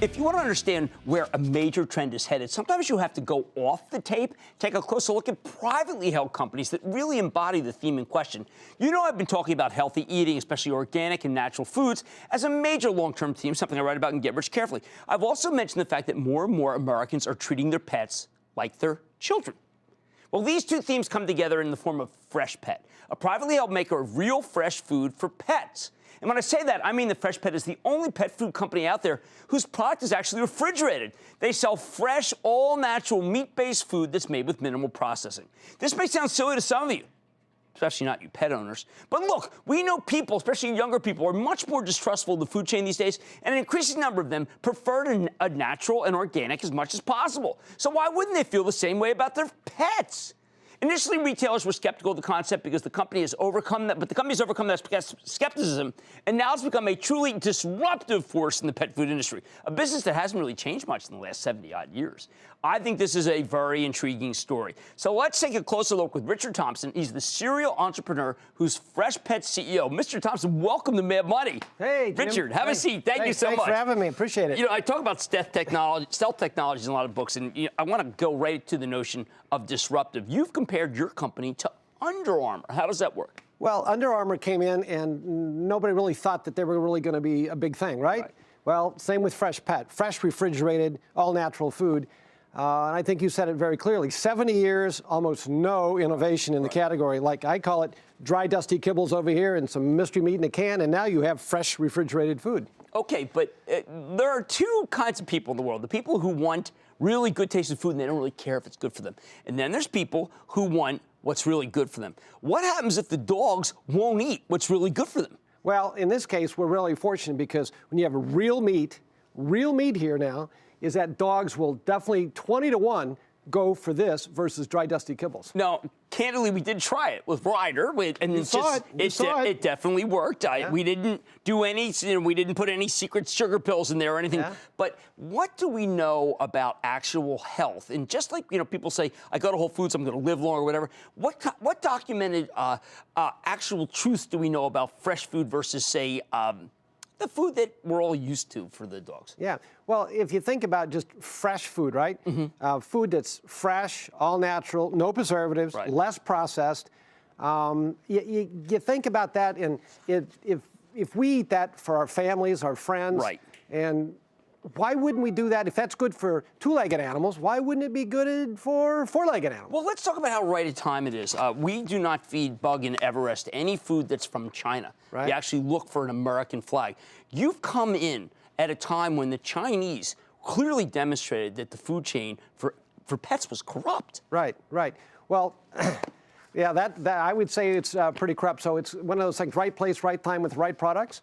If you want to understand where a major trend is headed, sometimes you have to go off the tape, take a closer look at privately held companies that really embody the theme in question. You know, I've been talking about healthy eating, especially organic and natural foods, as a major long-term theme, something I write about in Get Rich Carefully. I've also mentioned the fact that more and more Americans are treating their pets like their children. Well, these two themes come together in the form of Freshpet, a privately held maker of real fresh food for pets. And when I say that, I mean that Freshpet is the only pet food company out there whose product is actually refrigerated. They sell fresh, all-natural, meat-based food that's made with minimal processing. This may sound silly to some of you, especially not you pet owners. But look, we know people, especially younger people, are much more distrustful of the food chain these days, and an increasing number of them prefer a natural and organic as much as possible. So why wouldn't they feel the same way about their pets? Initially, retailers were skeptical of the concept because the company has overcome that, but the company's overcome that skepticism, and now it's become a truly disruptive force in the pet food industry, a business that hasn't really changed much in the last 70-odd years. I think this is a very intriguing story. So let's take a closer look with Richard Thompson. He's the serial entrepreneur who's Freshpet CEO. Mr. Thompson, welcome to Mad Money. Hey, Jim. Richard, have a seat. Thank you so much. Thanks for having me. Appreciate it. You know, I talk about stealth technologies in a lot of books, and I want to go right to the notion of disruptive. You've compared your company to Under Armour. How does that work? Well, Under Armour came in, and nobody really thought that they were really going to be a big thing, right? Well, same with Freshpet. Fresh, refrigerated, all-natural food. And I think you said it very clearly. 70 years, almost no innovation in the category. Like I call it dry, dusty kibbles over here and some mystery meat in a can, and now you have fresh, refrigerated food. Okay, but there are two kinds of people in the world. The people who want really good tasting food and they don't really care if it's good for them. And then there's people who want what's really good for them. What happens if the dogs won't eat what's really good for them? Well, in this case, we're really fortunate because when you have a real meat here now, is that dogs will definitely 20-to-1 go for this versus dry, dusty kibbles. Now, candidly, we did try it with Ryder, and it definitely worked. We didn't do any, we didn't put any secret sugar pills in there or anything. Yeah. But what do we know about actual health? And just like people say, I go to Whole Foods, I'm going to live longer, or whatever. What documented actual truth do we know about fresh food versus, say, the food that we're all used to for the dogs? Yeah. Well, if you think about just fresh food, right? Mm-hmm. Food that's fresh, all natural, no preservatives, less processed. You think about that, and if we eat that for our families, our friends, and why wouldn't we do that? If that's good for two-legged animals, why wouldn't it be good for four-legged animals? Well, let's talk about how right a time it is. We do not feed Bug and Everest any food that's from China. Right. We actually look for an American flag. You've come in at a time when the Chinese clearly demonstrated that the food chain for pets was corrupt. Right. Well, yeah, that I would say it's pretty corrupt. So it's one of those things, right place, right time with right products.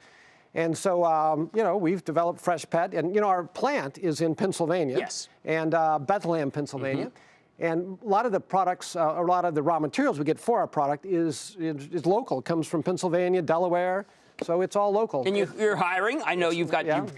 And so, we've developed Freshpet, and, our plant is in Pennsylvania. Yes. And Bethlehem, Pennsylvania. Mm-hmm. And a lot of the products, a lot of the raw materials we get for our product is local. It comes from Pennsylvania, Delaware, so it's all local. And you're hiring. I know you're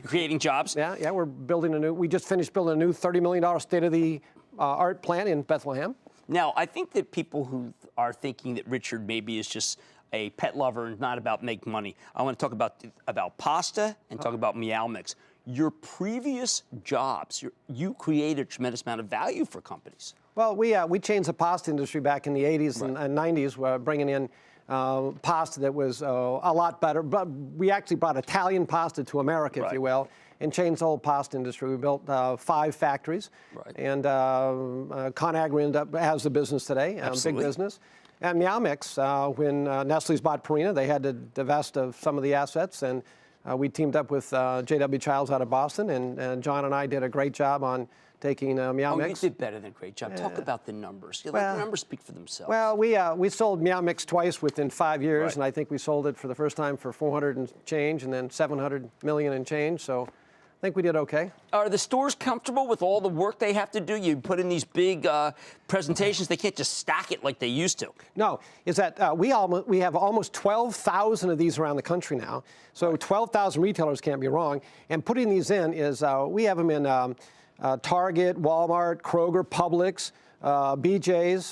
creating jobs. Yeah, we're building we just finished building a new $30 million state-of-the-art plant in Bethlehem. Now, I think that people who are thinking that Richard maybe is just a pet lover and not about making money, I want to talk about pasta and talk about Meow Mix. Your previous jobs, you created a tremendous amount of value for companies. Well, we changed the pasta industry back in the 80s and 90s, bringing in pasta that was a lot better. But we actually brought Italian pasta to America, if you will, and changed the whole pasta industry. We built 5 factories, and ConAgra has the business today, big business. And Meow Mix, when Nestle's bought Purina, they had to divest of some of the assets, and we teamed up with J.W. Childs out of Boston, and John and I did a great job on taking Meow Mix. You did better than a great job. Talk about the numbers. The numbers speak for themselves. Well, we sold Meow Mix twice within 5 years, and I think we sold it for the first time for 400 and change, and then 700 million and change. So I think we did okay. Are the stores comfortable with all the work they have to do? You put in these big presentations. They can't just stack it like they used to. No, is that we have almost 12,000 of these around the country now. So 12,000 retailers can't be wrong. And putting these in is we have them in Target, Walmart, Kroger, Publix, BJ's,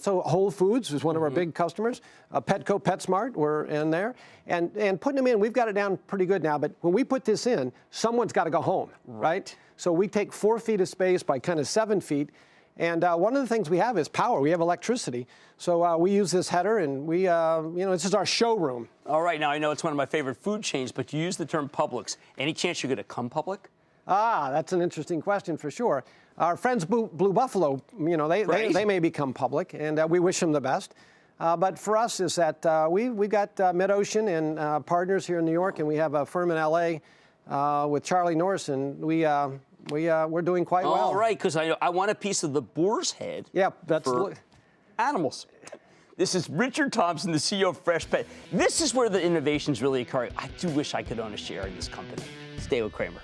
so Whole Foods is one of our big customers. Petco, PetSmart, we're in there. And putting them in, we've got it down pretty good now, but when we put this in, someone's got to go home, right? So we take 4 feet of space by kind of 7 feet. And one of the things we have is power. We have electricity. So we use this header, and we, this is our showroom. All right, now I know it's one of my favorite food chains, but you use the term Publix. Any chance you're going to come public? That's an interesting question for sure. Our friends Blue Buffalo, they may become public, and we wish them the best. But for us is that we've got Mid-Ocean and partners here in New York, and we have a firm in LA with Charlie Norris, and we're doing quite well. All right, because I want a piece of the boar's head. Yeah, that's for animals. This is Richard Thompson, the CEO of Freshpet. This is where the innovation's really occurring. I do wish I could own a share in this company. Stay with Kramer.